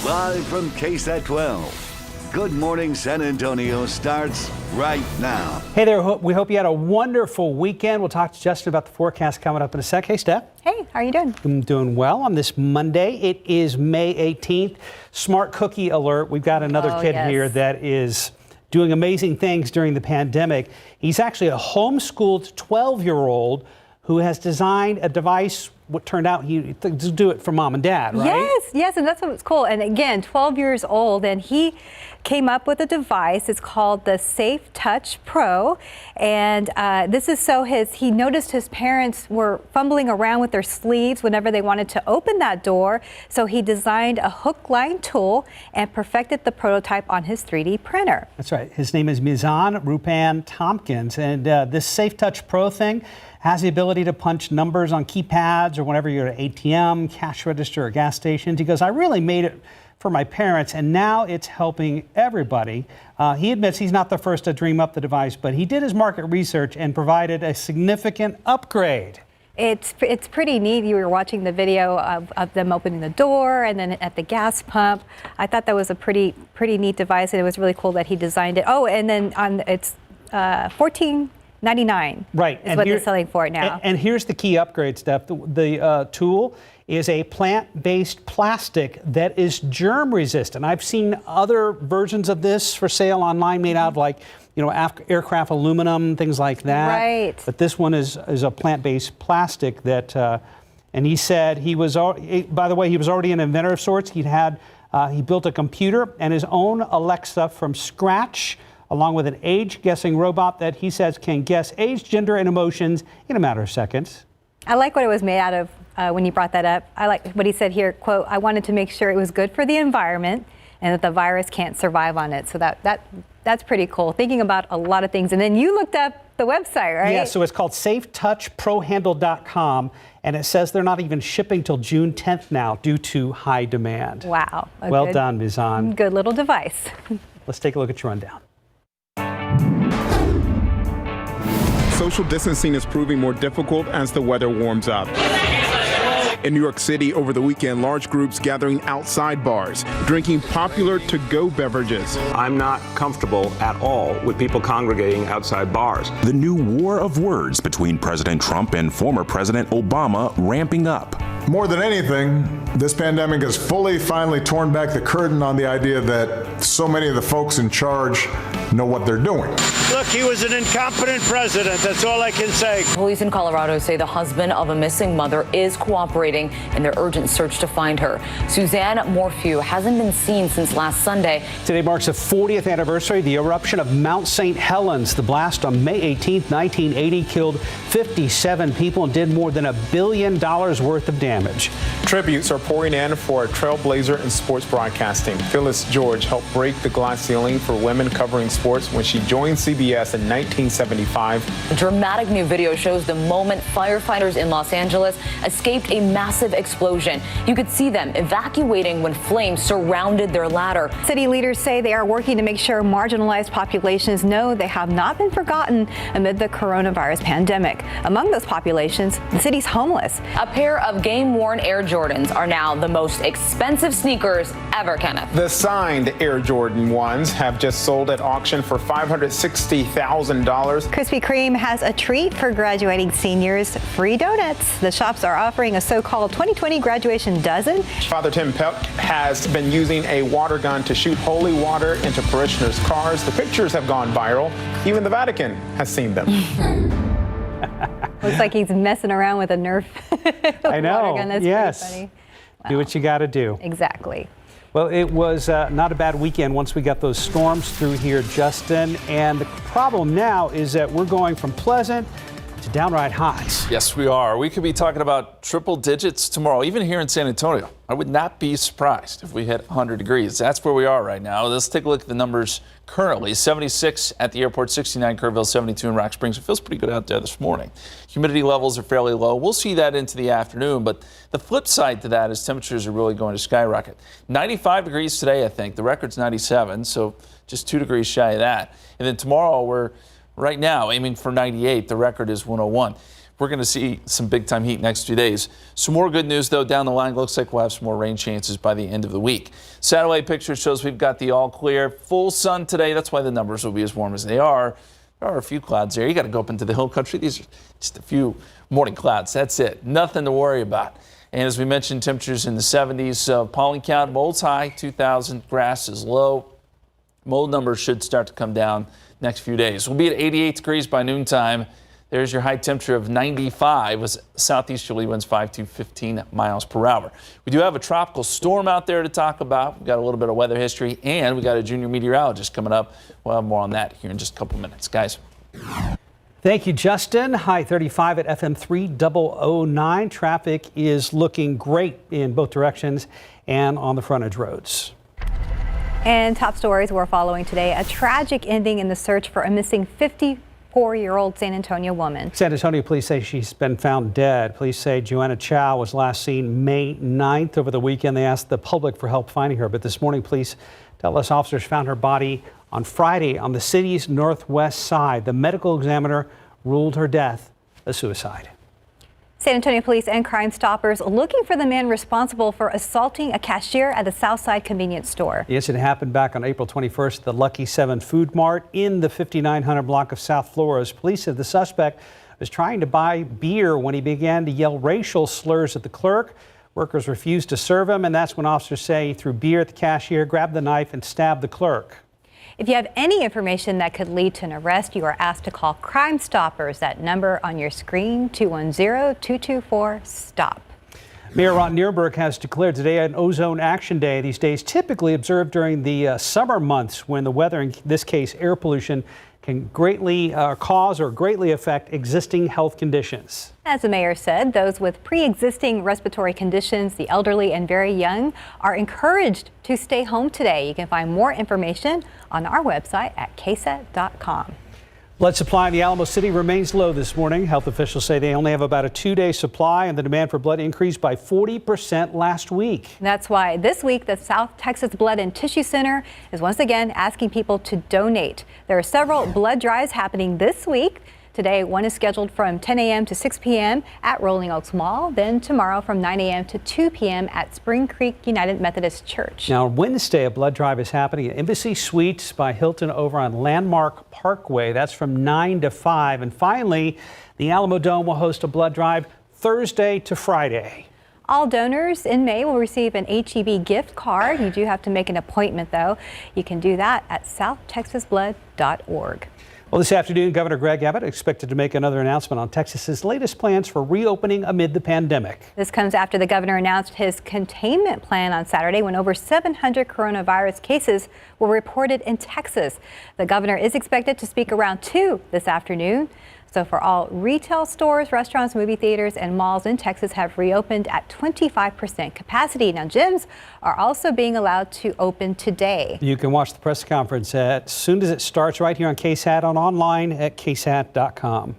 Live from KSAT 12. Good Morning San Antonio starts right now. Hey there, we hope you had a wonderful weekend. We'll talk to Justin about the forecast coming up in a sec. Hey, Steph. Hey, how are you doing? I'm doing well on this Monday. It is May 18th. Smart cookie alert. We've got another kid here that is doing amazing things during the pandemic. He's actually a homeschooled 12-year-old who has designed a device. What turned out he to do it for mom and dad, right? Yes, and that's what's cool. And again, 12 years old, and he came up with a device. It's called the Safe Touch Pro, and this is so he noticed his parents were fumbling around with their sleeves whenever they wanted to open that door. So he designed a hook-line tool and perfected the prototype on his 3D printer. That's right. His name is Mizan Rupan Tompkins, and this Safe Touch Pro thing has the ability to punch numbers on keypads or whenever you're at an ATM, cash register, or gas stations. He goes, I really made it for my parents, and now it's helping everybody. He admits he's not the first to dream up the device, but he did his market research and provided a significant upgrade. It's pretty neat. You were watching the video of them opening the door and then at the gas pump. I thought that was a pretty neat device, and it was really cool that he designed it. Oh, and then it's $14.99. Right. Is what they're selling for it now. And here's the key upgrade, Steph. The tool is a plant-based plastic that is germ resistant. I've seen other versions of this for sale online made out of, like, you know, aircraft aluminum, things like that. Right. But this one is a plant-based plastic that, and he said he was, by the way, he was already an inventor of sorts. He built a computer and his own Alexa from scratch, along with an age-guessing robot that he says can guess age, gender, and emotions in a matter of seconds. I like what it was made out of when you brought that up. I like what he said here, quote, I wanted to make sure it was good for the environment and that the virus can't survive on it. So that's pretty cool. Thinking about a lot of things. And then you looked up the website, right? Yeah, so it's called safetouchprohandle.com, and it says they're not even shipping till June 10th now due to high demand. Wow. Well done, Mizan. Good little device. Let's take a look at your rundown. Social distancing is proving more difficult as the weather warms up. In New York City over the weekend, large groups gathering outside bars, drinking popular to-go beverages. I'm not comfortable at all with people congregating outside bars. The new war of words between President Trump and former President Obama ramping up. More than anything, this pandemic has finally torn back the curtain on the idea that so many of the folks in charge know what they're doing. Look, he was an incompetent president. That's all I can say. Police in Colorado say the husband of a missing mother is cooperating in their urgent search to find her. Suzanne Morphew hasn't been seen since last Sunday. Today marks the 40th anniversary of the eruption of Mount St. Helens. The blast on May 18th, 1980 killed 57 people and did more than $1 billion worth of damage. Tributes are pouring in for a trailblazer in sports broadcasting. Phyllis George helped break the glass ceiling for women covering sports when she joined CBS in 1975. A dramatic new video shows the moment firefighters in Los Angeles escaped a massive explosion. You could see them evacuating when flames surrounded their ladder. City leaders say they are working to make sure marginalized populations know they have not been forgotten amid the coronavirus pandemic. Among those populations, the city's homeless. A pair of game-worn Air Jordans are now the most expensive sneakers ever, Kenneth. The signed Air Jordan 1s have just sold at auction for $560,000. Krispy Kreme has a treat for graduating seniors: free donuts. The shops are offering a so-called 2020 graduation dozen. Father Tim Peck has been using a water gun to shoot holy water into parishioners' cars. The pictures have gone viral. Even the Vatican has seen them. Looks like he's messing around with a Nerf I know. water gun. That's yes. pretty funny. Wow. Do what you got to do. Exactly. Well, it was not a bad weekend once we got those storms through here, Justin. And the problem now is that we're going from pleasant to downright hot. Yes, we are. We could be talking about triple digits tomorrow, even here in San Antonio. I would not be surprised if we hit 100 degrees. That's where we are right now. Let's take a look at the numbers currently. 76 at the airport, 69 Kerrville, 72 in Rock Springs. It feels pretty good out there this morning. Humidity levels are fairly low. We'll see that into the afternoon, but the flip side to that is temperatures are really going to skyrocket. 95 degrees today, I think. The record's 97, so just 2 degrees shy of that. And then tomorrow we're right now aiming for 98. The record is 101. we're going to see some big-time heat next 2 days. Some more good news, though, down the line. Looks like we'll have some more rain chances by the end of the week. Satellite picture shows we've got the all clear. Full sun today. That's why the numbers will be as warm as they are. There are a few clouds there. You got to go up into the hill country. These are just a few morning clouds. That's it. Nothing to worry about. And as we mentioned, temperatures in the 70s. Pollen count, mold's high, 2,000. Grass is low. Mold numbers should start to come down next few days. We'll be at 88 degrees by noontime. There's your high temperature of 95 with southeasterly winds 5 to 15 miles per hour. We do have a tropical storm out there to talk about. We've got a little bit of weather history, and we got a junior meteorologist coming up. We'll have more on that here in just a couple minutes, guys. Thank you, Justin. High 35 at FM 3009. Traffic is looking great in both directions and on the frontage roads. And top stories we're following today. A tragic ending in the search for a missing 54-year-old San Antonio woman. San Antonio police say she's been found dead. Police say Joanna Chow was last seen May 9th. Over the weekend, they asked the public for help finding her. But this morning, police tell us officers found her body on Friday on the city's northwest side. The medical examiner ruled her death a suicide. San Antonio police and Crime Stoppers looking for the man responsible for assaulting a cashier at the Southside convenience store. The incident happened back on April 21st at the Lucky 7 Food Mart in the 5900 block of South Flores. Police said the suspect was trying to buy beer when he began to yell racial slurs at the clerk. Workers refused to serve him, and that's when officers say he threw beer at the cashier, grabbed the knife, and stabbed the clerk. If you have any information that could lead to an arrest, you are asked to call Crime Stoppers. That number on your screen, 210-224-STOP. Mayor Ron Nierberg has declared today an Ozone Action Day. These days typically observed during the summer months when the weather, in this case air pollution, can greatly cause or greatly affect existing health conditions. As the mayor said, those with pre-existing respiratory conditions, the elderly and very young, are encouraged to stay home today. You can find more information on our website at KSAT.com. Blood supply in the Alamo City remains low this morning. Health officials say they only have about a 2-day supply, and the demand for blood increased by 40% last week. That's why this week the South Texas Blood and Tissue Center is once again asking people to donate. There are several blood drives happening this week. Today, one is scheduled from 10 a.m. to 6 p.m. at Rolling Oaks Mall. Then tomorrow from 9 a.m. to 2 p.m. at Spring Creek United Methodist Church. Now, Wednesday, a blood drive is happening at Embassy Suites by Hilton over on Landmark Parkway. That's from 9 to 5. And finally, the Alamo Dome will host a blood drive Thursday to Friday. All donors in May will receive an HEB gift card. You do have to make an appointment, though. You can do that at southtexasblood.org. Well, this afternoon, Governor Greg Abbott expected to make another announcement on Texas's latest plans for reopening amid the pandemic. This comes after the governor announced his containment plan on Saturday when over 700 coronavirus cases were reported in Texas. The governor is expected to speak around 2 this afternoon. So for all retail stores, restaurants, movie theaters, and malls in Texas have reopened at 25% capacity. Now, gyms are also being allowed to open today. You can watch the press conference as soon as it starts right here on KSAT and online at KSAT.com.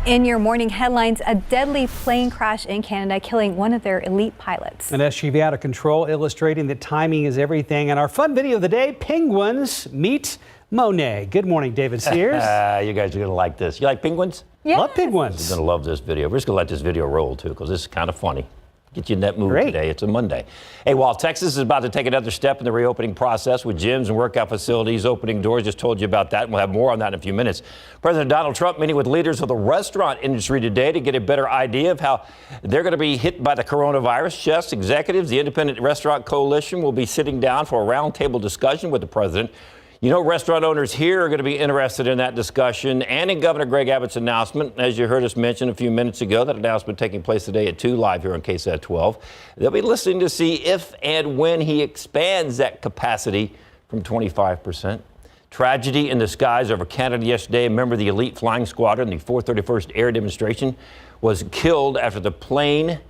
In your morning headlines, a deadly plane crash in Canada killing one of their elite pilots. An SUV out of control, illustrating that timing is everything. And our fun video of the day, penguins meet Monet. Good morning, David Sears. You guys are going to like this. You like penguins? Yes. Love penguins. You're going to love this video. We're just going to let this video roll, too, because this is kind of funny. Get you in that mood today. It's a Monday. Hey, while Texas is about to take another step in the reopening process with gyms and workout facilities opening doors, just told you about that, and we'll have more on that in a few minutes. President Donald Trump meeting with leaders of the restaurant industry today to get a better idea of how they're going to be hit by the coronavirus. Chefs, executives, the Independent Restaurant Coalition will be sitting down for a roundtable discussion with the president. You know, restaurant owners here are going to be interested in that discussion and in Governor Greg Abbott's announcement. As you heard us mention a few minutes ago, that announcement taking place today at 2 live here on KSAT 12. They'll be listening to see if and when he expands that capacity from 25%. Tragedy in the skies over Canada yesterday. A member of the elite flying squadron, the 431st Air Demonstration, was killed after the plane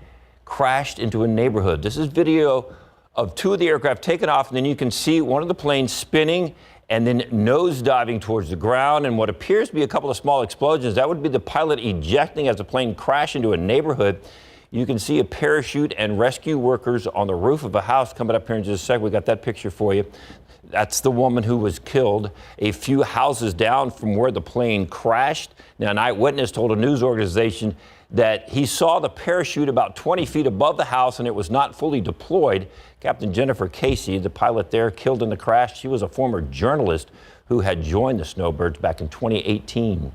crashed into a neighborhood. This is video of 2 of the aircraft taken off, and then you can see one of the planes spinning and then nosediving towards the ground, and what appears to be a couple of small explosions. That would be the pilot ejecting as the plane crashed into a neighborhood. You can see a parachute and rescue workers on the roof of a house coming up here in just a second. We got that picture for you. That's the woman who was killed a few houses down from where the plane crashed. Now, an eyewitness told a news organization that he saw the parachute about 20 feet above the house and it was not fully deployed. Captain Jennifer Casey, the pilot there, killed in the crash. She was a former journalist who had joined the Snowbirds back in 2018.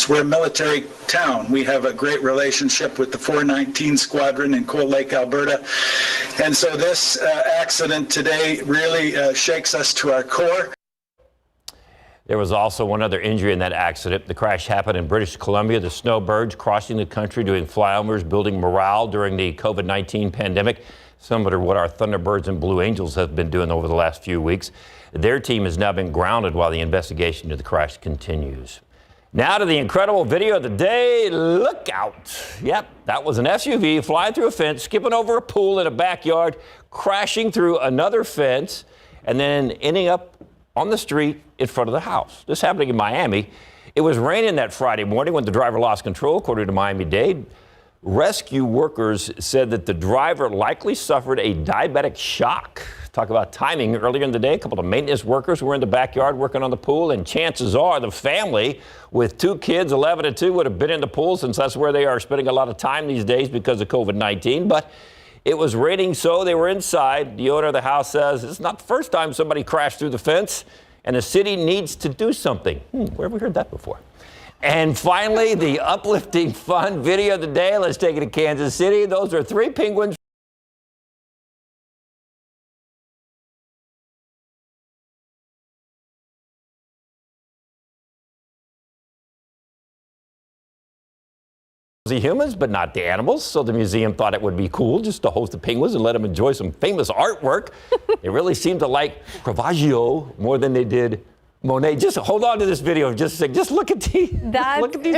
We're a military town. We have a great relationship with the 419 Squadron in Cold Lake, Alberta. And so this accident today really shakes us to our core. There was also one other injury in that accident. The crash happened in British Columbia. The Snowbirds crossing the country doing flyovers, building morale during the COVID-19 pandemic, similar to what our Thunderbirds and Blue Angels have been doing over the last few weeks. Their team has now been grounded while the investigation into the crash continues. Now to the incredible video of the day. Look out. Yep, that was an SUV flying through a fence, skipping over a pool in a backyard, crashing through another fence, and then ending up on the street in front of the house. This happening in Miami. It was raining that Friday morning when the driver lost control, according to Miami-Dade. Rescue workers said that the driver likely suffered a diabetic shock. Talk about timing. Earlier in the day, a couple of maintenance workers were in the backyard working on the pool, and chances are the family with 2 kids, 11 and 2, would have been in the pool, since that's where they are spending a lot of time these days because of COVID-19. But it was raining, so they were inside. The owner of the house says it's not the first time somebody crashed through the fence, and the city needs to do something. Where have we heard that before? And finally, the uplifting, fun video of the day. Let's take it to Kansas City. Those are 3 penguins. The humans, but not the animals. So the museum thought it would be cool just to host the penguins and let them enjoy some famous artwork. They really seemed to like Caravaggio more than they did Monet. Just hold on to this video. Just look at these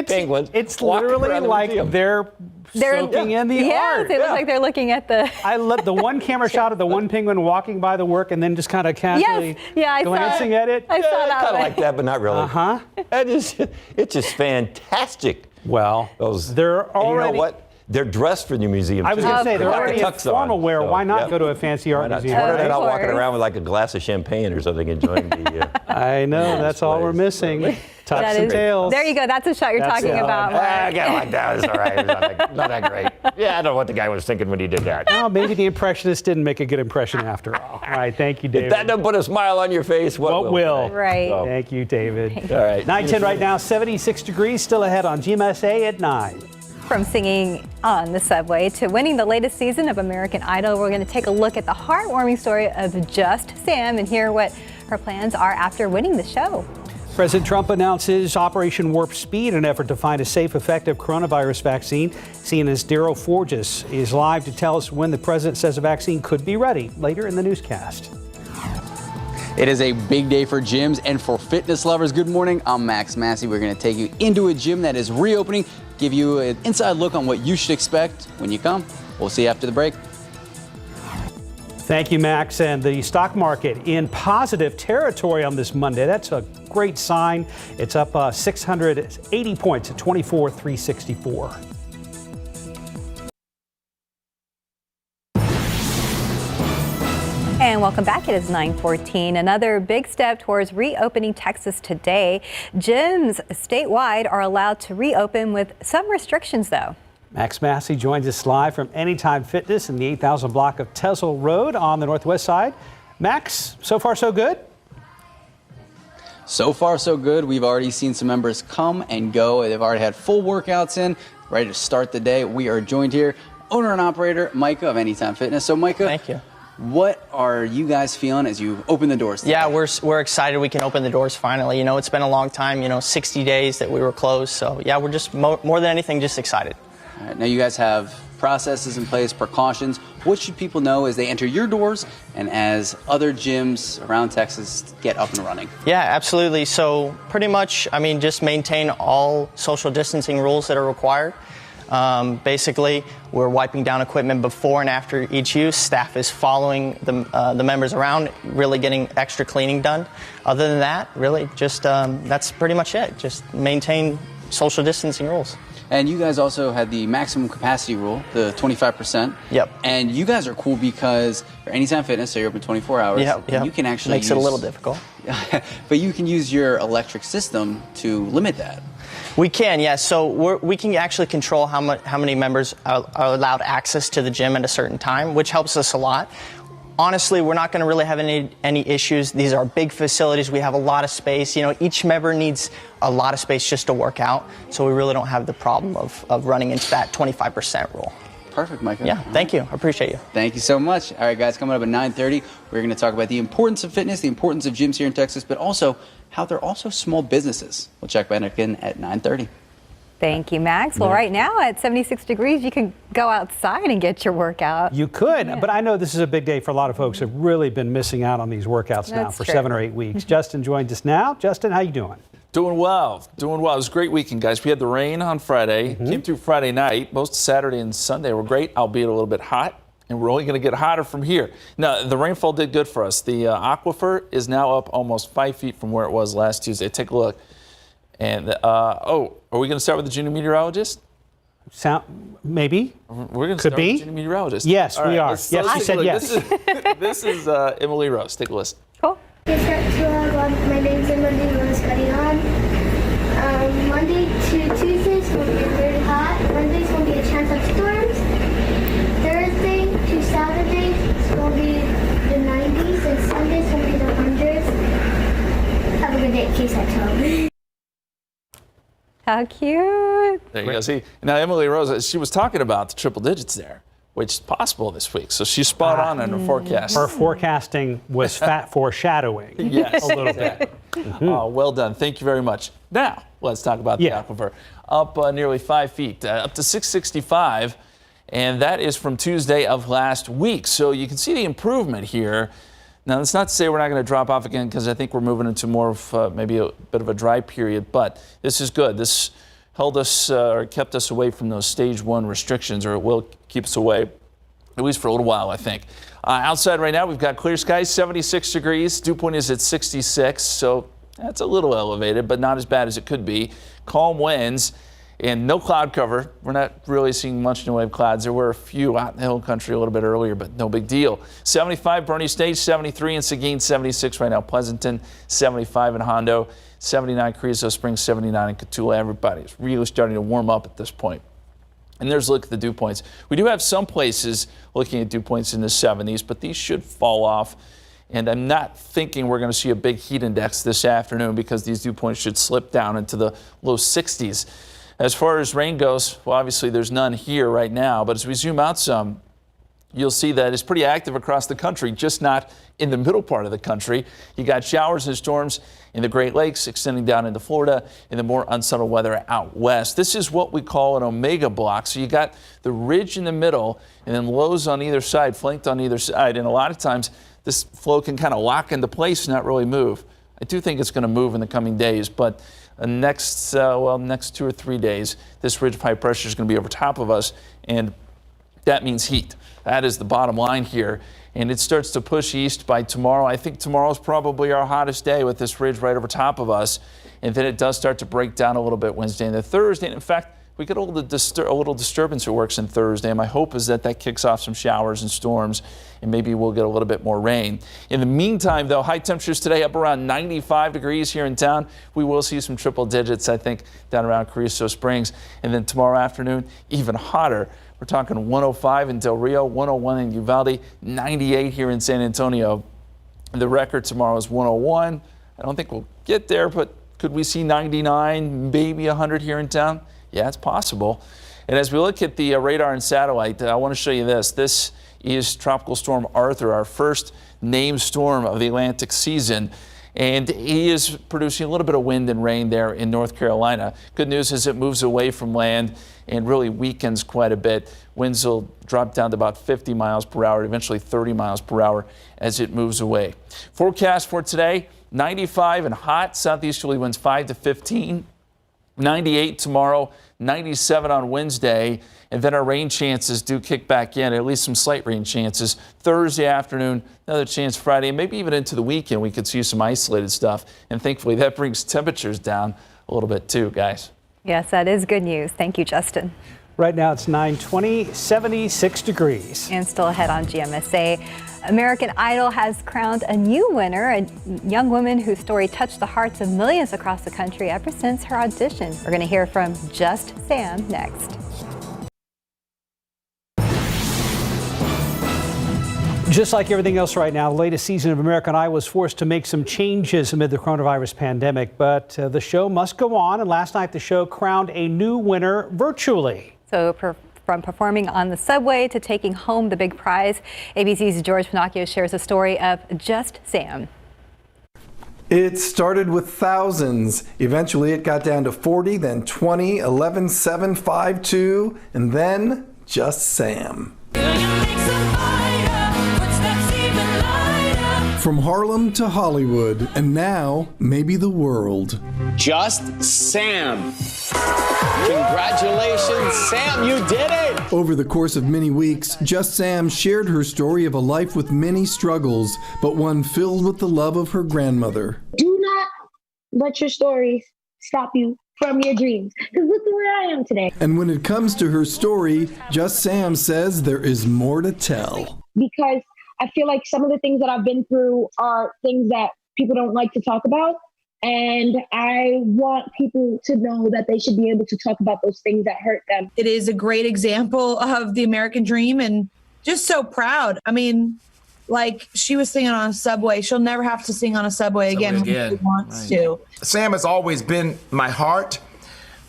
penguins. It's literally like they're soaking in the art. They look like they're looking at the. I love the one camera shot of the one penguin walking by the work and then just kind of casually glancing at it. I saw that. Kind of like that, but not really. Uh-huh. It's just fantastic. Well, they're already. You know what? They're dressed for the museum. I was going to say, they're already in formal wear. Why not go to a fancy art museum? Why not walking around with like a glass of champagne or something, enjoing the. I know, that's all we're missing. Tucks and tails. There you go. That's the shot you're talking about. I got like that. It's all right. It's not that great. Yeah, I don't know what the guy was thinking when he did that. Well, maybe the Impressionists didn't make a good impression after all. All right, thank you, David. If that doesn't put a smile on your face, what will? Right. So. Thank you, David. All right. 9:10 right now, 76 degrees, still ahead on GMSA at 9. From singing on the subway to winning the latest season of American Idol, we're going to take a look at the heartwarming story of Just Sam and hear what her plans are after winning the show. President Trump announces Operation Warp Speed, an effort to find a safe, effective coronavirus vaccine. CNN's Daryl Forges is live to tell us when the president says a vaccine could be ready later in the newscast. It is a big day for gyms and for fitness lovers. Good morning, I'm Max Massey. We're going to take you into a gym that is reopening, give you an inside look on what you should expect when you come. We'll see you after the break. Thank you, Max. And the stock market in positive territory on this Monday. That's a great sign. It's up 680 points at 24,364. And welcome back. It is 9:14. Another big step towards reopening Texas today. Gyms statewide are allowed to reopen with some restrictions, though. Max Massey joins us live from Anytime Fitness in the 8,000 block of Tesla Road on the northwest side. Max, so far so good? So far so good. We've already seen some members come and go. They've already had full workouts in, ready to start the day. We are joined here, owner and operator Micah of Anytime Fitness. So Micah, thank you. What are you guys feeling as you open the doors today? Yeah, we're excited we can open the doors finally. You know, it's been a long time, 60 days that we were closed. So, yeah, we're just more than anything just excited. All right, now you guys have processes in place, precautions. What should people know as they enter your doors and as other gyms around Texas get up and running? Yeah, absolutely. So pretty much, just maintain all social distancing rules that are required. Basically, we're wiping down equipment before and after each use. Staff is following the members around, really getting extra cleaning done. Other than that, really, just that's pretty much it. Just maintain social distancing rules. And you guys also had the maximum capacity rule, the 25%. Yep. And you guys are cool because you're Anytime Fitness, so you're open 24 hours. Yep. You can actually Makes it a little difficult. But you can use your electric system to limit that. We can, yes. So we can actually control how many members are allowed access to the gym at a certain time, which helps us a lot. Honestly, we're not going to really have any issues. These are big facilities. We have a lot of space. You know, each member needs a lot of space just to work out. So we really don't have the problem of running into that 25% rule. Perfect, Micah. Yeah, thank you. I appreciate you. Thank you so much. All right, guys, coming up at 9:30, we're going to talk about the importance of fitness, the importance of gyms here in Texas, but also how they're also small businesses. We'll check back again at 9:30. Thank you, Max. Well, right now at 76 degrees, you can go outside and get your workout. You could, but I know this is a big day for a lot of folks who have really been missing out on these workouts now That's for true. 7 or 8 weeks. Justin joins us now. Justin, how you doing? Doing well. It was a great weekend, guys. We had the rain on Friday, came through Friday night. Most of Saturday and Sunday were great, albeit a little bit hot, and we're only going to get hotter from here. Now, the rainfall did good for us. The aquifer is now up almost 5 feet from where it was last Tuesday. Take a look. And, are we going to start with the junior meteorologist? Maybe. We're going to Could start be. with the junior meteorologist. Yes, All we right, are. let's Yes, she take a said look. yes. This is Emily Rose. Take a listen. Cool. My name's Emily Rose Carion. Monday to Tuesday is going to be very hot. Monday's going to be a chance of storms. Thursday to Saturday is going to be the 90s, and Sunday's going to be the 100s. Have a good day, KSAT 12. How cute. There you go. See, now Emily Rose, she was talking about the triple digits there, which is possible this week. So she's spot on in her forecast. Her forecasting was fat foreshadowing. Yes. A little bit. Oh, well done. Thank you very much. Now, let's talk about the aquifer. Up nearly 5 feet, up to 665, and that is from Tuesday of last week. So you can see the improvement here. Now, that's not to say we're not going to drop off again, because I think we're moving into more of maybe a bit of a dry period, but this is good. This held us or kept us away from those stage 1 restrictions, or it will keep us away at least for a little while, I think. Outside right now, we've got clear skies, 76 degrees. Dew point is at 66, so that's a little elevated, but not as bad as it could be. Calm winds and no cloud cover. We're not really seeing much in the way of clouds. There were a few out in the hill country a little bit earlier, but no big deal. 75 Bernie Stage, 73 in Seguin, 76 right now. Pleasanton, 75 in Hondo, 79 Carrizo Springs, 79 in Cotulla. Everybody's really starting to warm up at this point. And there's a look at the dew points. We do have some places looking at dew points in the 70s, but these should fall off. And I'm not thinking we're going to see a big heat index this afternoon, because these dew points should slip down into the low 60s. As far as rain goes, well, obviously there's none here right now, but as we zoom out some, you'll see that it's pretty active across the country, just not in the middle part of the country. You got showers and storms in the Great Lakes extending down into Florida, and the more unsettled weather out west. This is what we call an omega block. So you got the ridge in the middle and then lows on either side, flanked on either side. And a lot of times this flow can kind of lock into place and not really move. I do think it's going to move in the coming days, but next 2 or 3 days, this ridge of high pressure is going to be over top of us, and that means heat. That is the bottom line here. And it starts to push east by tomorrow. I think tomorrow is probably our hottest day with this ridge right over top of us. And then it does start to break down a little bit Wednesday and Thursday. And in fact, we get a little disturbance that works in Thursday. And my hope is that that kicks off some showers and storms, and maybe we'll get a little bit more rain. In the meantime, though, high temperatures today up around 95 degrees here in town. We will see some triple digits, I think, down around Carrizo Springs. And then tomorrow afternoon, even hotter. We're talking 105 in Del Rio, 101 in Uvalde, 98 here in San Antonio. The record tomorrow is 101. I don't think we'll get there, but could we see 99, maybe 100 here in town? Yeah, it's possible. And as we look at the radar and satellite, I want to show you this. This is Tropical Storm Arthur, our first named storm of the Atlantic season. And he is producing a little bit of wind and rain there in North Carolina. Good news is it moves away from land and really weakens quite a bit. Winds will drop down to about 50 miles per hour, eventually 30 miles per hour as it moves away. Forecast for today, 95 and hot, southeasterly winds 5 to 15. 98 tomorrow, 97 on Wednesday, and then our rain chances do kick back in, at least some slight rain chances. Thursday afternoon, another chance Friday, and maybe even into the weekend we could see some isolated stuff, and thankfully that brings temperatures down a little bit too, guys. Yes, that is good news. Thank you, Justin. Right now it's 9:20, 76 degrees. And still ahead on GMSA. American Idol has crowned a new winner, a young woman whose story touched the hearts of millions across the country ever since her audition. We're going to hear from Just Sam next. Just like everything else right now, the latest season of American Idol was forced to make some changes amid the coronavirus pandemic, but the show must go on. And last night, the show crowned a new winner virtually. So from performing on the subway to taking home the big prize, ABC's George Pinocchio shares the story of Just Sam. It started with thousands. Eventually, it got down to 40, then 20, 11, 7, 5, 2, and then Just Sam. From Harlem to Hollywood, and now maybe the world. Just Sam. Congratulations, Sam, you did it! Over the course of many weeks, Just Sam shared her story of a life with many struggles, but one filled with the love of her grandmother. Do not let your stories stop you from your dreams, because look at where I am today. And when it comes to her story, Just Sam says there is more to tell. Because I feel like some of the things that I've been through are things that people don't like to talk about. And I want people to know that they should be able to talk about those things that hurt them. It is a great example of the American dream and just so proud. I mean, like she was singing on a subway. She'll never have to sing on a subway again when she wants to. Sam has always been my heart,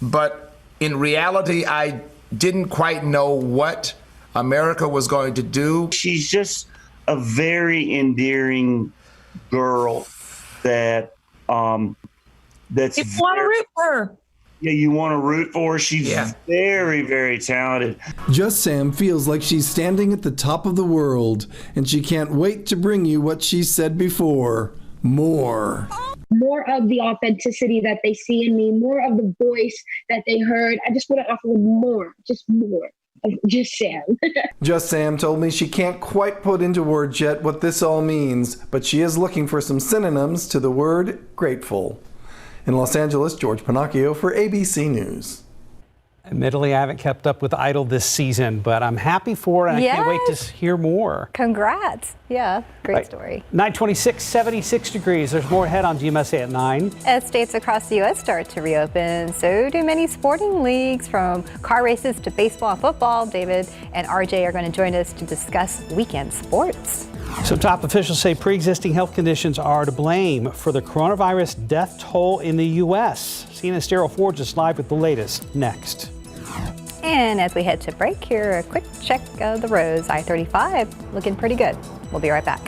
but in reality, I didn't quite know what America was going to do. She's just a very endearing girl that that's you want to root for her. Yeah, you want to root for her. She's very, very talented. Just Sam feels like she's standing at the top of the world, and she can't wait to bring you what she said before. More of the authenticity that they see in me, more of the voice that they heard. I just want to offer more of Just Sam. Just Sam told me she can't quite put into words yet what this all means, but she is looking for some synonyms to the word grateful. In Los Angeles, George Pinocchio for ABC News. Admittedly, I haven't kept up with Idol this season, but I'm happy for it, and I can't wait to hear more. Congrats. Yeah, great story. 9:26, 76 degrees. There's more ahead on GMSA at 9. As states across the U.S. start to reopen, so do many sporting leagues, from car races to baseball and football. David and RJ are going to join us to discuss weekend sports. So top officials say pre-existing health conditions are to blame for the coronavirus death toll in the U.S. CNN's Daryl Forge is live with the latest next. And as we head to break, here a quick check of the roads. I-35 looking pretty good. We'll be right back.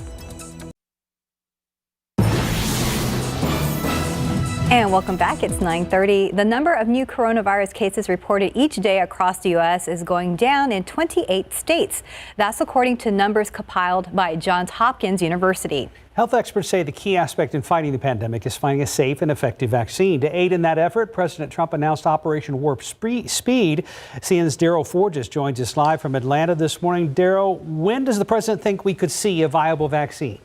And welcome back. It's 9:30. The number of new coronavirus cases reported each day across the U.S. is going down in 28 states. That's according to numbers compiled by Johns Hopkins University. Health experts say the key aspect in fighting the pandemic is finding a safe and effective vaccine. To aid in that effort, President Trump announced Operation Warp Speed. CNN's Daryl Forges joins us live from Atlanta this morning. Daryl, when does the president think we could see a viable vaccine?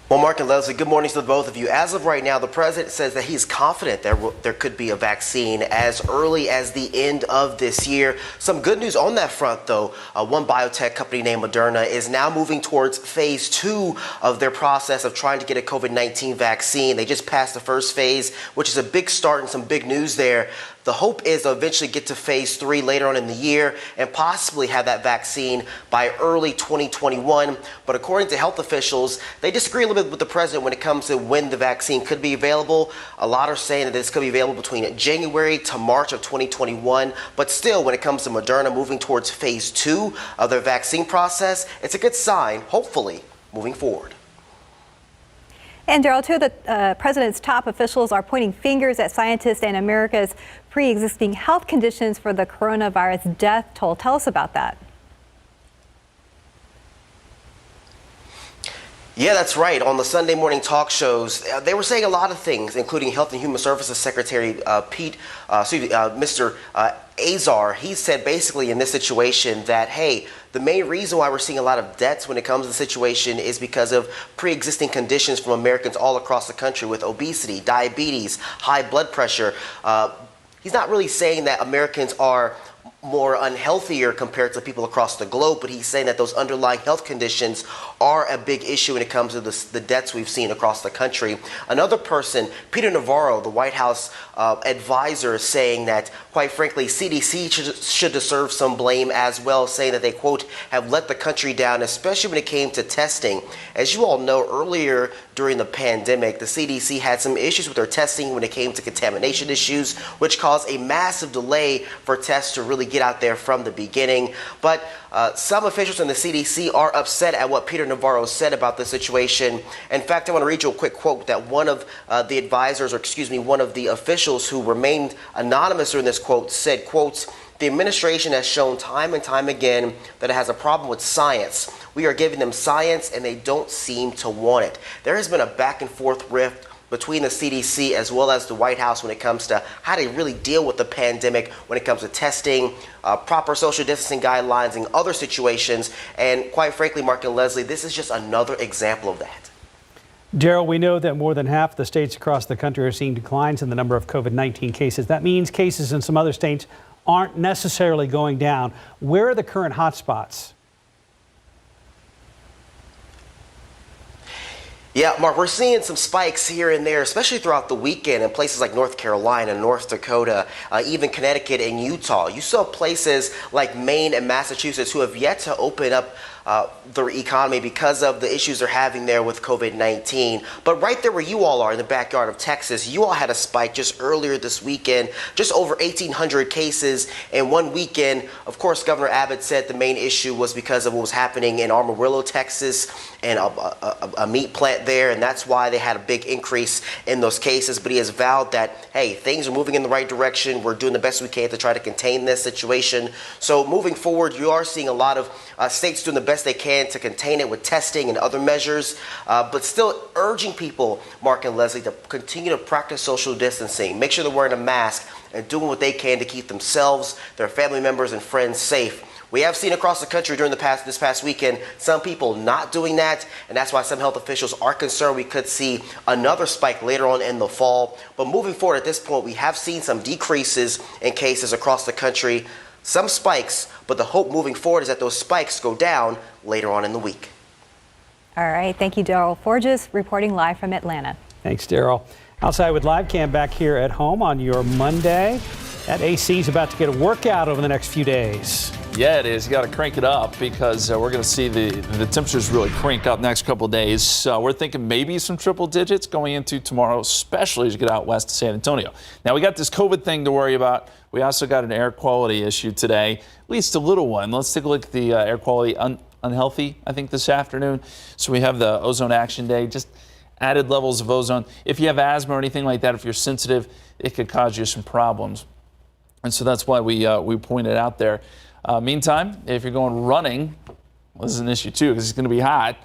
Well, Mark and Leslie, good morning to both of you. As of right now, the president says that he's confident there could be a vaccine as early as the end of this year. Some good news on that front, though. One biotech company named Moderna is now moving towards phase 2 of their process of trying to get a COVID-19 vaccine. They just passed the first phase, which is a big start and some big news there. The hope is to eventually get to phase 3 later on in the year and possibly have that vaccine by early 2021. But according to health officials, they disagree a little bit with the president when it comes to when the vaccine could be available. A lot are saying that this could be available between January to March of 2021. But still, when it comes to Moderna moving towards phase 2 of their vaccine process, it's a good sign, hopefully, moving forward. And Daryl, two of the president's top officials are pointing fingers at scientists and America's pre-existing health conditions for the coronavirus death toll. Tell us about that. Yeah, that's right. On the Sunday morning talk shows, they were saying a lot of things, including Health and Human Services Secretary Mr. Azar. He said basically in this situation that, hey, the main reason why we're seeing a lot of deaths when it comes to the situation is because of pre-existing conditions from Americans all across the country with obesity, diabetes, high blood pressure. He's not really saying that Americans are more unhealthier compared to people across the globe, but he's saying that those underlying health conditions are a big issue when it comes to the deaths we've seen across the country. Another person, Peter Navarro, the White House advisor, is saying that, quite frankly, CDC should deserve some blame as well, saying that they, quote, have let the country down, especially when it came to testing. As you all know, earlier during the pandemic, the CDC had some issues with their testing when it came to contamination issues, which caused a massive delay for tests to really get out there from the beginning. But some officials in the CDC are upset at what Peter Navarro said about the situation. In fact, I want to read you a quick quote that one of the advisors, or excuse me, one of the officials who remained anonymous during this quote said, quote, "The administration has shown time and time again that it has a problem with science. We are giving them science and they don't seem to want it." There has been a back and forth rift between the CDC as well as the White House when it comes to how to really deal with the pandemic, when it comes to testing, proper social distancing guidelines, and other situations. And quite frankly, Mark and Leslie, this is just another example of that. Daryl, we know that more than half the states across the country are seeing declines in the number of COVID-19 cases. That means cases in some other states aren't necessarily going down. Where are the current hotspots? Yeah, Mark, we're seeing some spikes here and there, especially throughout the weekend in places like North Carolina, North Dakota, even Connecticut and Utah. You saw places like Maine and Massachusetts who have yet to open up their economy because of the issues they're having there with COVID-19. But right there where you all are in the backyard of Texas, you all had a spike just earlier this weekend, just over 1,800 cases in one weekend. Of course, Governor Abbott said the main issue was because of what was happening in Amarillo, Texas, and a meat plant there, and that's why they had a big increase in those cases. But he has vowed that, hey, things are moving in the right direction. We're doing the best we can to try to contain this situation. So moving forward, you are seeing a lot of states doing the best they can to contain it with testing and other measures, but still urging people, Mark and Leslie, to continue to practice social distancing. Make sure they're wearing a mask and doing what they can to keep themselves, their family members, and friends safe. We have seen across the country during this past weekend some people not doing that, and that's why some health officials are concerned we could see another spike later on in the fall. But moving forward at this point, we have seen some decreases in cases across the country, some spikes, but the hope moving forward is that those spikes go down later on in the week. All right, thank you, Daryl Forges, reporting live from Atlanta. Thanks, Daryl. Outside with Live Cam back here at home on your Monday. That AC is about to get a workout over the next few days. Yeah, it is. You got to crank it up because we're going to see the temperatures really crank up next couple of days. We're thinking maybe some triple digits going into tomorrow, especially as you get out west of San Antonio. Now, we got this COVID thing to worry about. We also got an air quality issue today, at least a little one. Let's take a look at the air quality unhealthy, I think, this afternoon. So we have the Ozone Action Day, just added levels of ozone. If you have asthma or anything like that, if you're sensitive, it could cause you some problems. And so that's why we pointed out there. Meantime, if you're going running, well, this is an issue too because it's going to be hot.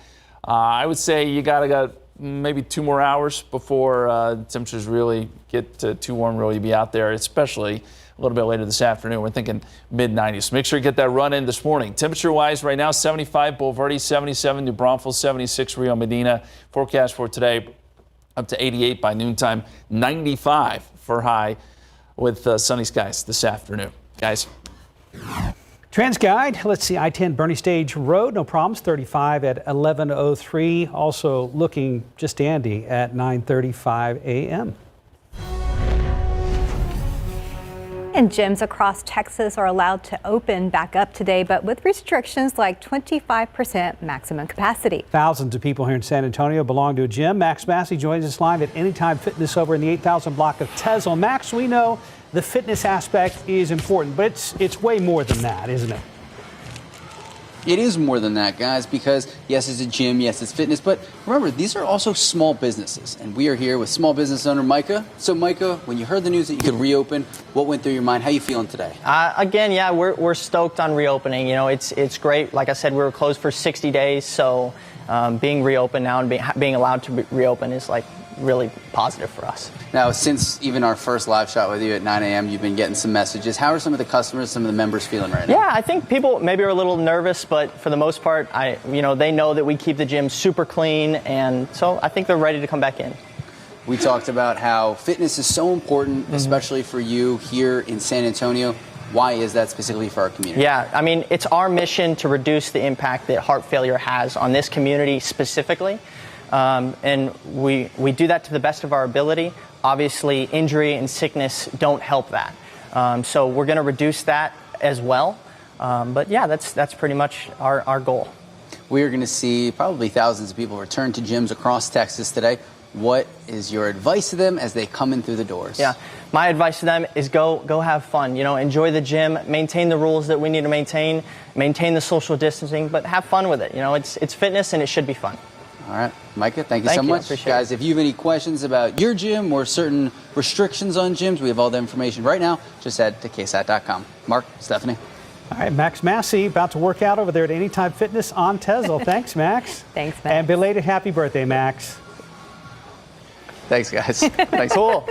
I would say you got maybe 2 more hours before temperatures really get too warm really to be out there, especially a little bit later this afternoon. We're thinking mid-90s. So make sure you get that run in this morning. Temperature-wise, right now, 75 Boulevardy, 77 New Braunfels, 76 Rio Medina. Forecast for today up to 88 by noontime, 95 for high with sunny skies this afternoon. Guys. TransGuide, let's see, I-10 Bernie Stage Road, no problems, 35 at 11:03. Also looking just dandy at 9:35 a.m. And gyms across Texas are allowed to open back up today, but with restrictions like 25% maximum capacity. Thousands of people here in San Antonio belong to a gym. Max Massey joins us live at Anytime Fitness over in the 8,000 block of Tesla. Max, we know the fitness aspect is important, but it's way more than that, isn't it? It is more than that, guys, because yes, it's a gym, yes, it's fitness, but remember, these are also small businesses, and we are here with small business owner Micah. So, Micah, when you heard the news that you could reopen, what went through your mind? How are you feeling today? Again, yeah, we're stoked on reopening. You know, it's great. Like I said, we were closed for 60 days, so being reopened now and being allowed to reopen is like really positive for us. Now, since even our first live shot with you at 9 a.m., you've been getting some messages. How are some of the customers, some of the members feeling right now? Yeah, I think people maybe are a little nervous, but for the most part, they know that we keep the gym super clean, and so I think they're ready to come back in. We talked about how fitness is so important, especially for you here in San Antonio. Why is that specifically for our community? Yeah, I mean, it's our mission to reduce the impact that heart failure has on this community specifically. And we do that to the best of our ability. Obviously, injury and sickness don't help that. So we're going to reduce that as well. But yeah, that's pretty much our goal. We are going to see probably thousands of people return to gyms across Texas today. What is your advice to them as they come in through the doors? Yeah, my advice to them is go have fun. You know, enjoy the gym, maintain the rules that we need to maintain the social distancing, but have fun with it. You know, it's fitness and it should be fun. All right, Micah, thank you so much. Guys, if you have any questions about your gym or certain restrictions on gyms, we have all the information right now. Just head to KSAT.com. Mark, Stephanie. All right, Max Massey about to work out over there at Anytime Fitness on Tesla. Thanks, Max. Thanks, Max. And belated happy birthday, Max. Thanks, guys. Thanks. Cool.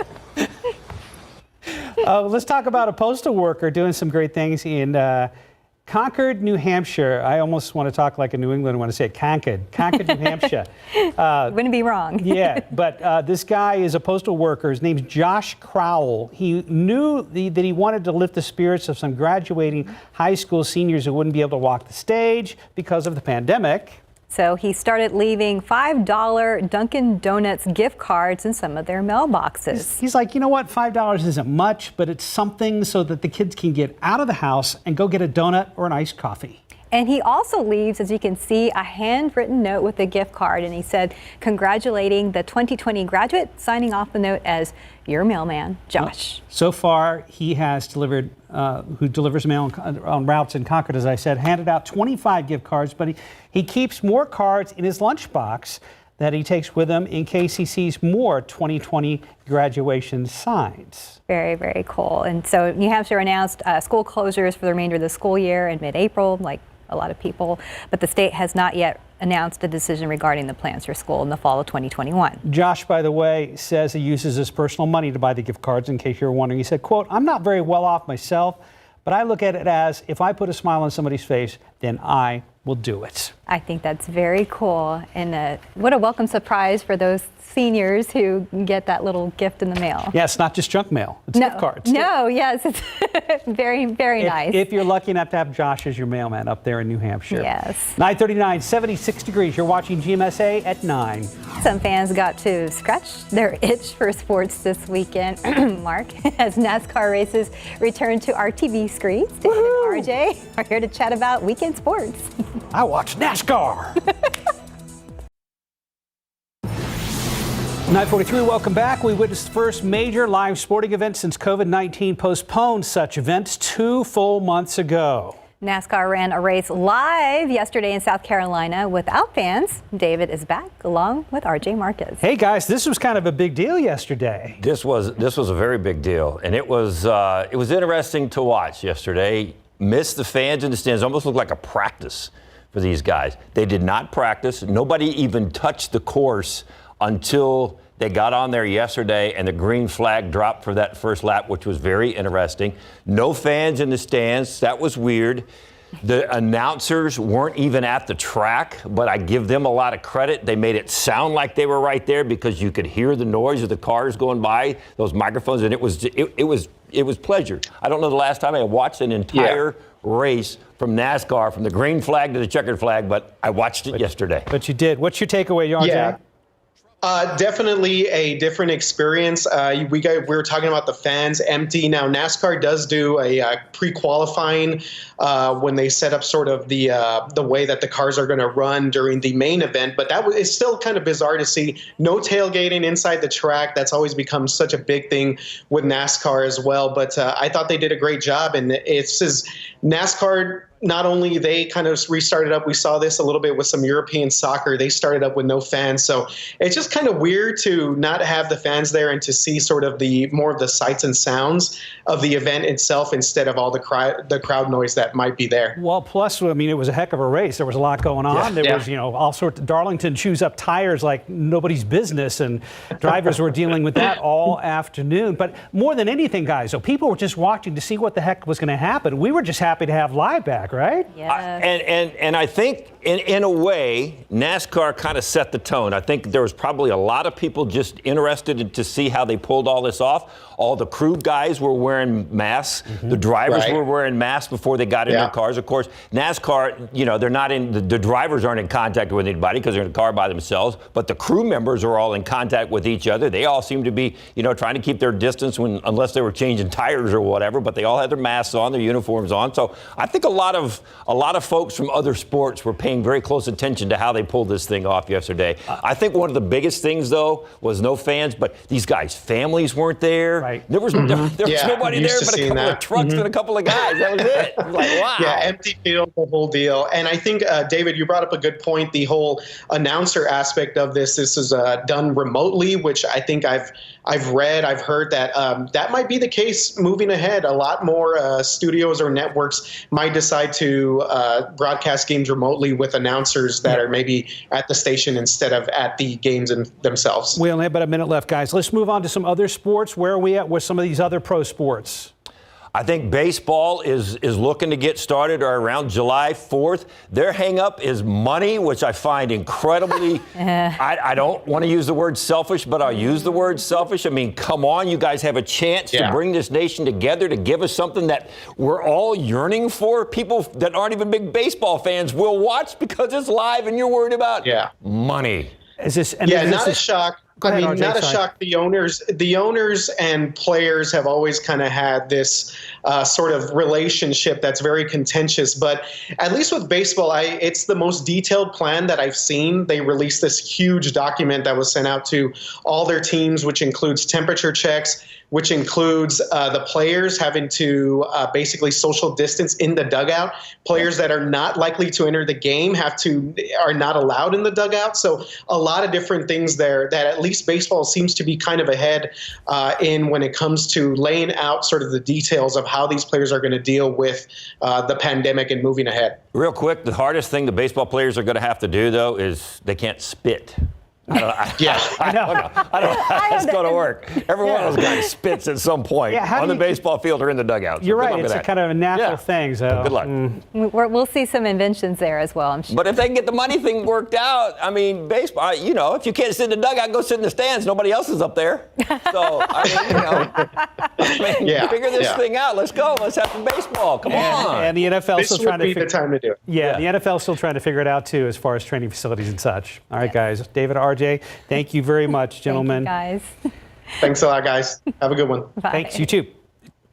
Let's talk about a postal worker doing some great things in Concord, New Hampshire. I almost want to talk like a New Englander when I say Concord, New Hampshire. Wouldn't be wrong. Yeah, but this guy is a postal worker. His name's Josh Crowell. He knew that he wanted to lift the spirits of some graduating high school seniors who wouldn't be able to walk the stage because of the pandemic. So he started leaving $5 Dunkin' Donuts gift cards in some of their mailboxes. He's like, you know what, $5 isn't much, but it's something so that the kids can get out of the house and go get a donut or an iced coffee. And he also leaves, as you can see, a handwritten note with a gift card. And he said, congratulating the 2020 graduate, signing off the note as your mailman, Josh. So far, he has delivered, who delivers mail on routes in Concord, as I said, handed out 25 gift cards, but he keeps more cards in his lunchbox that he takes with him in case he sees more 2020 graduation signs. Very, very cool. And so New Hampshire announced school closures for the remainder of the school year in mid-April, like a lot of people, but the state has not yet announced a decision regarding the plans for school in the fall of 2021. Josh, by the way, says he uses his personal money to buy the gift cards, in case you're wondering. He said, quote, I'm not very well off myself, but I look at it as if I put a smile on somebody's face, then I will do it. I think that's very cool. And what a welcome surprise for those seniors who get that little gift in the mail. Yeah, it's not just junk mail. It's gift cards. No, yes, it's very, very nice. If you're lucky enough to have Josh as your mailman up there in New Hampshire. Yes. 9:39, 76 degrees. You're watching GMSA at 9. Some fans got to scratch their itch for sports this weekend, Mark, as NASCAR races return to our TV screens. David and RJ are here to chat about weekend sports. I watch NASCAR. 9:43, welcome back. We witnessed the first major live sporting event since COVID-19 postponed such events 2 full months ago. NASCAR ran a race live yesterday in South Carolina without fans. David is back along with RJ Marquez. Hey guys, this was kind of a big deal yesterday. This was a very big deal, and it was interesting to watch yesterday. Missed the fans in the stands. Almost looked like a practice for these guys. They did not practice. Nobody even touched the course until they got on there yesterday and the green flag dropped for that first lap, which was very interesting. No fans in the stands. That was weird. The announcers weren't even at the track, but I give them a lot of credit. They made it sound like they were right there because you could hear the noise of the cars going by, those microphones, and it was pleasure. I don't know the last time I watched an entire race from NASCAR, from the green flag to the checkered flag, but I watched it yesterday. But you did. What's your takeaway, RJ? Yeah. Definitely a different experience. We were talking about the fans empty. Now NASCAR does do a pre-qualifying when they set up sort of the way that the cars are going to run during the main event. But it's still kind of bizarre to see no tailgating inside the track. That's always become such a big thing with NASCAR as well. But I thought they did a great job, and NASCAR not only they kind of restarted up, we saw this a little bit with some European soccer. They started up with no fans. So it's just kind of weird to not have the fans there and to see sort of more of the sights and sounds of the event itself instead of all the crowd noise that might be there. Well, plus, I mean, it was a heck of a race. There was a lot going on. There was, all sorts of Darlington chews up tires like nobody's business, and drivers were dealing with that all afternoon. But more than anything, guys, so people were just watching to see what the heck was going to happen. We were just happy to have live back, right? Yeah. And I think in a way, NASCAR kind of set the tone. I think there was probably a lot of people just interested to see how they pulled all this off. All the crew guys were wearing masks. The drivers were wearing masks before they got in their cars. Of course, NASCAR, they're not the drivers aren't in contact with anybody because they're in a car by themselves. But the crew members are all in contact with each other. They all seem to be, trying to keep their distance unless they were changing tires or whatever. But they all had their masks on, their uniforms on. So I think a lot of folks from other sports were paying very close attention to how they pulled this thing off yesterday. I think one of the biggest things, though, was no fans. But these guys' families weren't there. Right. There was nobody there but a couple of trucks and a couple of guys. That was it. It was like, wow. Yeah, empty field, the whole deal. And I think, David, you brought up a good point. The whole announcer aspect of this is done remotely, which I think I've heard that that might be the case moving ahead. A lot more studios or networks might decide to broadcast games remotely with announcers that are maybe at the station instead of at the games themselves. We only have about a minute left, guys. Let's move on to some other sports. Where are we at with some of these other pro sports? I think baseball is looking to get started around July 4th. Their hang-up is money, which I find incredibly, I don't want to use the word selfish, but I'll use the word selfish. I mean, come on, you guys have a chance to bring this nation together, to give us something that we're all yearning for. People that aren't even big baseball fans will watch because it's live and you're worried about money. Is this? Not a shock. Not a shock. The owners and players have always kind of had this sort of relationship that's very contentious. But at least with baseball, it's the most detailed plan that I've seen. They released this huge document that was sent out to all their teams, which includes temperature checks, which includes the players having to basically social distance in the dugout. Players that are not likely to enter the game are not allowed in the dugout. So a lot of different things there that at least baseball seems to be kind of ahead in when it comes to laying out sort of the details of how these players are going to deal with the pandemic and moving ahead. Real quick, the hardest thing the baseball players are going to have to do, though, is they can't spit. I don't know how that's going to work. Every one of those guys spits at some point on the baseball field or in the dugout. So you're right. It's a kind of a natural thing. So good luck. We'll see some inventions there as well, I'm sure. But if they can get the money thing worked out, I mean, baseball, if you can't sit in the dugout, go sit in the stands. Nobody else is up there. So, figure this thing out. Let's go. Let's have some baseball. Come on. And the NFL is still trying to the time to do it. Yeah, the NFL is still trying to figure it out, too, as far as training facilities and such. All right, guys. David, RJ, thank you very much, gentlemen. Thank you, guys. Thanks a lot, guys. Have a good one. Bye. Thanks, you too.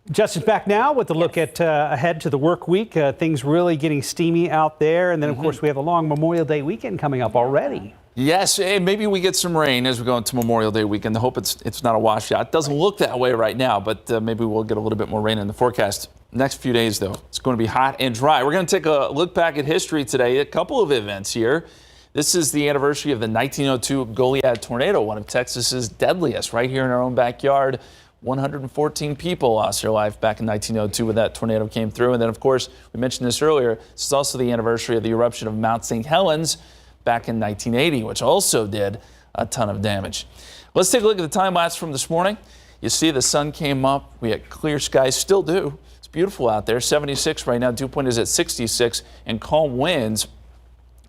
Justin's back now with a look at ahead to the work week. Things really getting steamy out there. And then, of course, we have a long Memorial Day weekend coming up already. Yes, maybe we get some rain as we go into Memorial Day weekend. I hope it's not a washout. It doesn't look that way right now, but maybe we'll get a little bit more rain in the forecast. Next few days, though, it's going to be hot and dry. We're going to take a look back at history today. A couple of events here. This is the anniversary of the 1902 Goliad tornado, one of Texas's deadliest, right here in our own backyard. 114 people lost their life back in 1902 when that tornado came through. And then, of course, we mentioned this earlier, this is also the anniversary of the eruption of Mount St. Helens back in 1980, which also did a ton of damage. Let's take a look at the time lapse from this morning. You see the sun came up. We had clear skies, still do. It's beautiful out there. 76 right now. Dew point is at 66 and calm winds.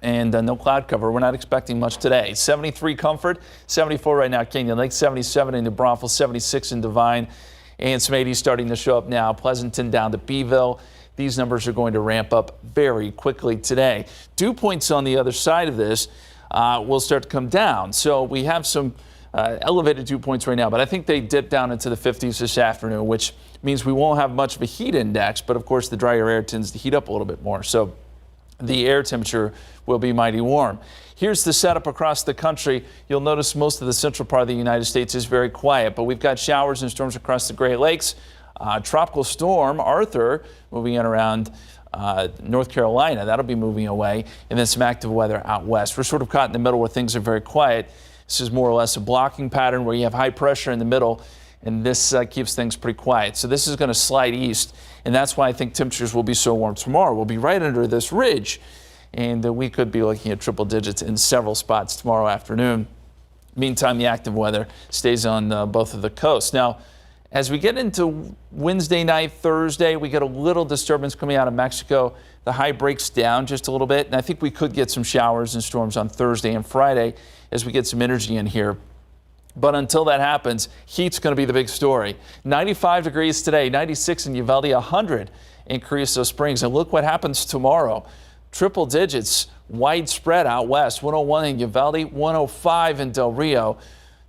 And no cloud cover. We're not expecting much today. 73 Comfort, 74 right now, Canyon Lake, 77 in New Braunfels, 76 in Devine, and some 80s starting to show up now. Pleasanton down to Beeville. These numbers are going to ramp up very quickly today. Dew points on the other side of this will start to come down. So we have some elevated dew points right now, but I think they dip down into the 50s this afternoon, which means we won't have much of a heat index, but of course the drier air tends to heat up a little bit more. So the air temperature will be mighty warm. Here's the setup across the country. You'll notice most of the central part of the United States is very quiet, but we've got showers and storms across the Great Lakes. Tropical storm Arthur moving in around North Carolina. That'll be moving away. And then some active weather out west. We're sort of caught in the middle where things are very quiet. This is more or less a blocking pattern where you have high pressure in the middle, and this keeps things pretty quiet. So this is going to slide east, and that's why I think temperatures will be so warm tomorrow. We'll be right under this ridge, and we could be looking at triple digits in several spots tomorrow afternoon. Meantime, the active weather stays on both of the coasts. Now, as we get into Wednesday night, Thursday, we get a little disturbance coming out of Mexico. The high breaks down just a little bit, and I think we could get some showers and storms on Thursday and Friday as we get some energy in here. But until that happens, heat's going to be the big story. 95 degrees today, 96 in Uvalde, 100 in Carrizo Springs. And look what happens tomorrow. Triple digits widespread out west, 101 in Uvalde, 105 in Del Rio,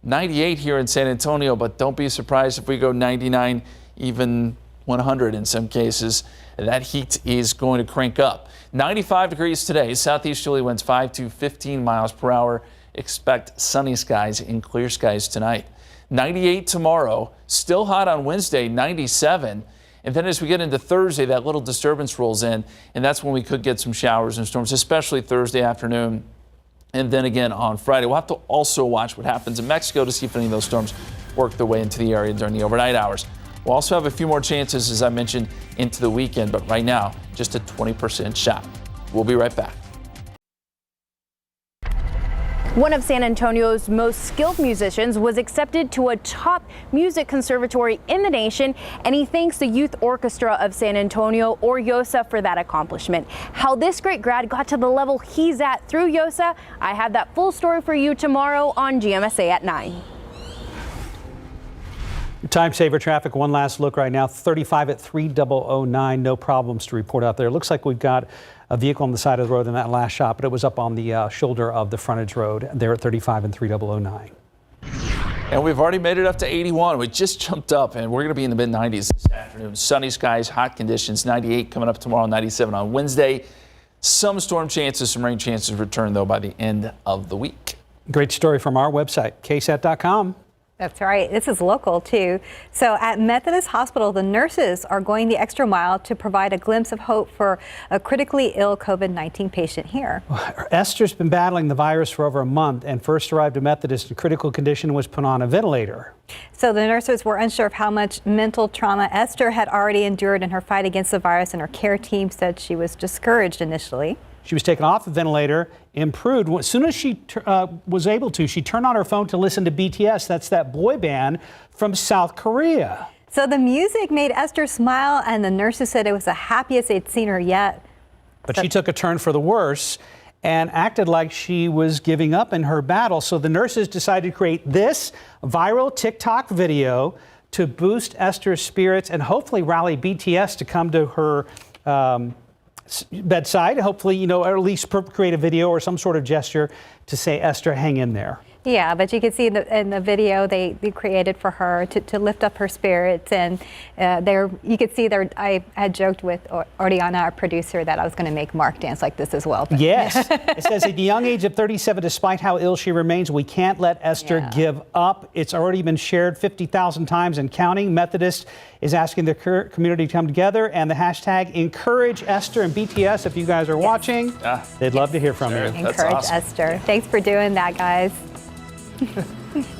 98 here in San Antonio, but don't be surprised if we go 99, even 100 in some cases. That heat is going to crank up. 95 degrees today, southeasterly winds 5 to 15 miles per hour. Expect sunny skies and clear skies tonight. 98 tomorrow, still hot on Wednesday, 97. And then as we get into Thursday, that little disturbance rolls in, and that's when we could get some showers and storms, especially Thursday afternoon. And then again on Friday. We'll have to also watch what happens in Mexico to see if any of those storms work their way into the area during the overnight hours. We'll also have a few more chances, as I mentioned, into the weekend, but right now, just a 20% shot. We'll be right back. One of San Antonio's most skilled musicians was accepted to a top music conservatory in the nation, and he thanks the Youth Orchestra of San Antonio, or YOSA, for that accomplishment. How this great grad got to the level he's at through YOSA, I have that full story for you tomorrow on GMSA at 9. Time saver traffic, one last look right now. 35 at 3009, no problems to report out there. It looks like we've got a vehicle on the side of the road in that last shot, but it was up on the shoulder of the frontage road there at 35 and 3009. And we've already made it up to 81. We just jumped up, and we're going to be in the mid-90s this afternoon. Sunny skies, hot conditions, 98 coming up tomorrow, 97 on Wednesday. Some storm chances, some rain chances return, though, by the end of the week. Great story from our website, KSAT.com. That's right. This is local, too. So at Methodist Hospital, the nurses are going the extra mile to provide a glimpse of hope for a critically ill COVID-19 patient here. Esther's been battling the virus for over a month and first arrived at Methodist in critical condition and was put on a ventilator. So the nurses were unsure of how much mental trauma Esther had already endured in her fight against the virus, and her care team said she was discouraged initially. She was taken off the ventilator, improved. As soon as she was able to, she turned on her phone to listen to BTS. That's that boy band from South Korea. So the music made Esther smile, and the nurses said it was the happiest they'd seen her yet. But she took a turn for the worse and acted like she was giving up in her battle. So the nurses decided to create this viral TikTok video to boost Esther's spirits and hopefully rally BTS to come to her bedside, hopefully, or at least create a video or some sort of gesture to say, Esther, hang in there. Yeah, but you can see in the video they created for her to lift up her spirits, and you could see there. I had joked with Oriana, our producer, that I was going to make Mark dance like this as well. But. Yes, it says at the young age of 37, despite how ill she remains, we can't let Esther give up. It's already been shared 50,000 times and counting. Methodist is asking the community to come together, and the hashtag Encourage Esther and BTS. If you guys are watching, they'd love to hear from you. Encourage Esther. Thanks for doing that, guys.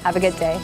Have a good day.